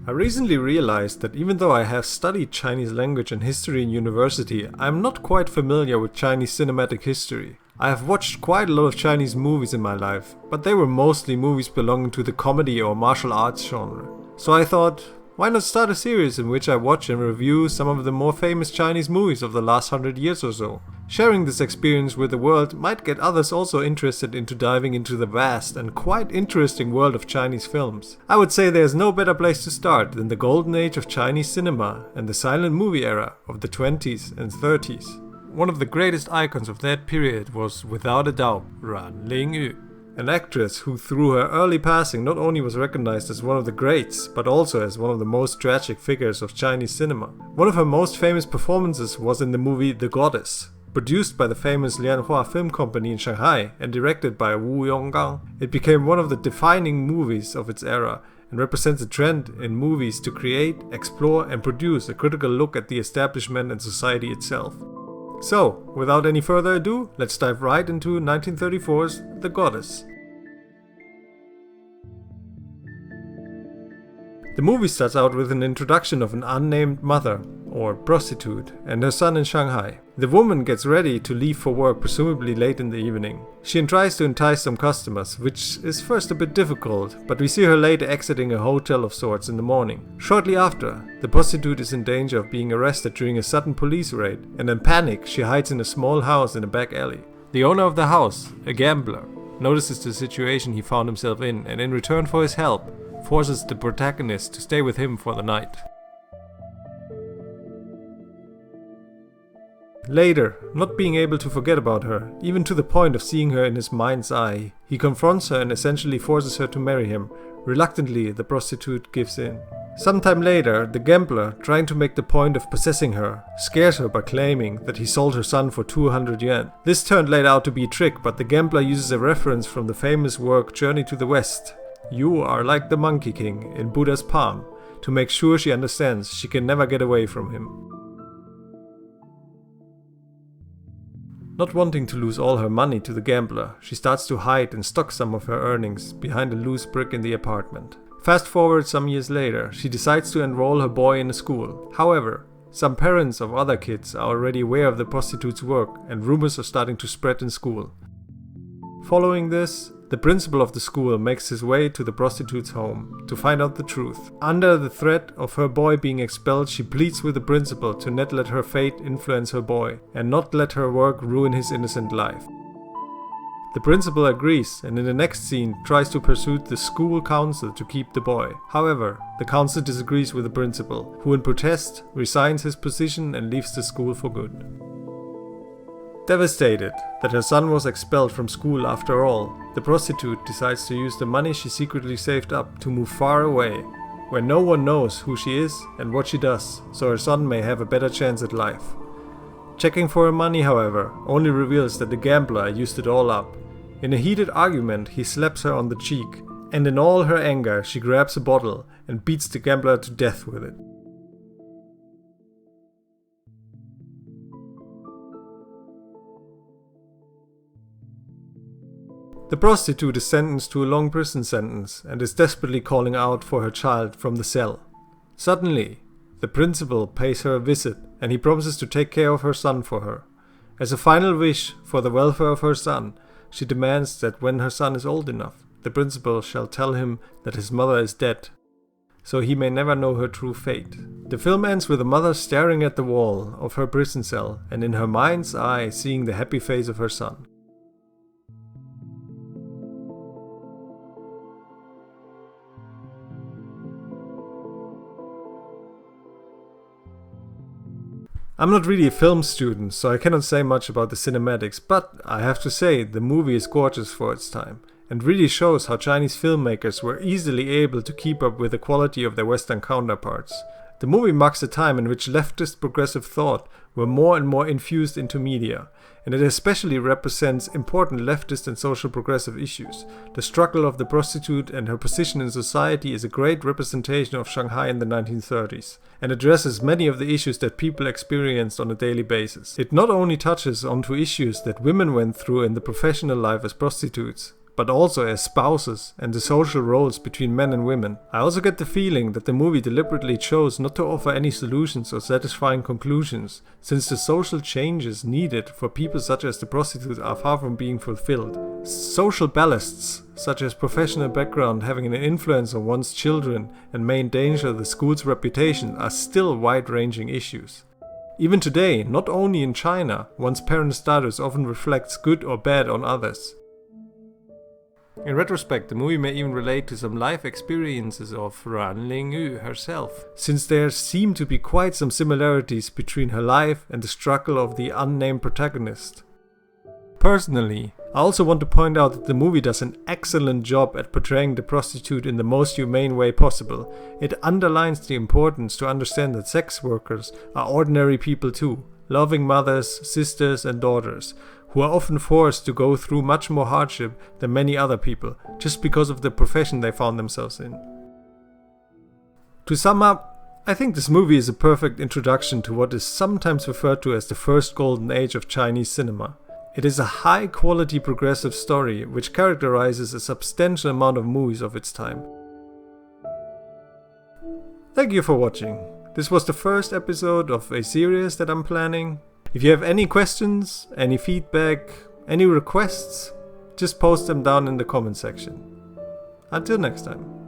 I recently realized that even though I have studied Chinese language and history in university, I am not quite familiar with Chinese cinematic history. I have watched quite a lot of Chinese movies in my life, but they were mostly movies belonging to the comedy or martial arts genre. So I thought, why not start a series in which I watch and review some of the more famous Chinese movies of the last 100 years or so. Sharing this experience with the world might get others also interested into diving into the vast and quite interesting world of Chinese films. I would say there's no better place to start than the golden age of Chinese cinema and the silent movie era of the 20s and 30s. One of the greatest icons of that period was, without a doubt, Ruan Lingyu. An actress who through her early passing not only was recognized as one of the greats, but also as one of the most tragic figures of Chinese cinema. One of her most famous performances was in the movie The Goddess, produced by the famous Lianhua Film Company in Shanghai and directed by Wu Yonggang. It became one of the defining movies of its era and represents a trend in movies to create, explore and produce a critical look at the establishment and society itself. So, without any further ado, let's dive right into 1934's The Goddess. The movie starts out with an introduction of an unnamed mother, or prostitute, and her son in Shanghai. The woman gets ready to leave for work, presumably late in the evening. She tries to entice some customers, which is first a bit difficult, but we see her later exiting a hotel of sorts in the morning. Shortly after, the prostitute is in danger of being arrested during a sudden police raid, and in panic she hides in a small house in a back alley. The owner of the house, a gambler, notices the situation he found himself in, and in return for his help, forces the protagonist to stay with him for the night. Later, not being able to forget about her, even to the point of seeing her in his mind's eye, he confronts her and essentially forces her to marry him. Reluctantly, the prostitute gives in. Sometime later, the gambler, trying to make the point of possessing her, scares her by claiming that he sold her son for 200 yuan. This turned later out to be a trick, but the gambler uses a reference from the famous work Journey to the West, "You are like the Monkey King" in Buddha's palm, to make sure she understands she can never get away from him. Not wanting to lose all her money to the gambler, she starts to hide and stock some of her earnings behind a loose brick in the apartment. Fast forward some years later, she decides to enroll her boy in a school. However, some parents of other kids are already aware of the prostitute's work and rumors are starting to spread in school. Following this, the principal of the school makes his way to the prostitute's home to find out the truth. Under the threat of her boy being expelled, she pleads with the principal to not let her fate influence her boy and not let her work ruin his innocent life. The principal agrees and in the next scene tries to persuade the school council to keep the boy. However, the council disagrees with the principal, who in protest resigns his position and leaves the school for good. Devastated that her son was expelled from school after all, the prostitute decides to use the money she secretly saved up to move far away, where no one knows who she is and what she does, so her son may have a better chance at life. Checking for her money, however, only reveals that the gambler used it all up. In a heated argument, he slaps her on the cheek, and in all her anger, she grabs a bottle and beats the gambler to death with it. The prostitute is sentenced to a long prison sentence and is desperately calling out for her child from the cell. Suddenly, the principal pays her a visit and he promises to take care of her son for her. As a final wish for the welfare of her son, she demands that when her son is old enough, the principal shall tell him that his mother is dead, so he may never know her true fate. The film ends with the mother staring at the wall of her prison cell and in her mind's eye seeing the happy face of her son. I'm not really a film student, so I cannot say much about the cinematics, but I have to say the movie is gorgeous for its time, and really shows how Chinese filmmakers were easily able to keep up with the quality of their Western counterparts. The movie marks a time in which leftist progressive thought were more and more infused into media, and it especially represents important leftist and social progressive issues. The struggle of the prostitute and her position in society is a great representation of Shanghai in the 1930s, and addresses many of the issues that people experienced on a daily basis. It not only touches onto issues that women went through in the professional life as prostitutes, but also as spouses and the social roles between men and women. I also get the feeling that the movie deliberately chose not to offer any solutions or satisfying conclusions, since the social changes needed for people such as the prostitutes are far from being fulfilled. Social ballasts, such as professional background having an influence on one's children and may endanger the school's reputation, are still wide-ranging issues. Even today, not only in China, one's parent status often reflects good or bad on others. In retrospect, the movie may even relate to some life experiences of Ruan Lingyu herself, since there seem to be quite some similarities between her life and the struggle of the unnamed protagonist. Personally, I also want to point out that the movie does an excellent job at portraying the prostitute in the most humane way possible. It underlines the importance to understand that sex workers are ordinary people too, loving mothers, sisters and daughters, who are often forced to go through much more hardship than many other people, just because of the profession they found themselves in. To sum up, I think this movie is a perfect introduction to what is sometimes referred to as the first golden age of Chinese cinema. It is a high-quality progressive story which characterizes a substantial amount of movies of its time. Thank you for watching. This was the first episode of a series that I'm planning. If you have any questions, any feedback, any requests, just post them down in the comment section. Until next time.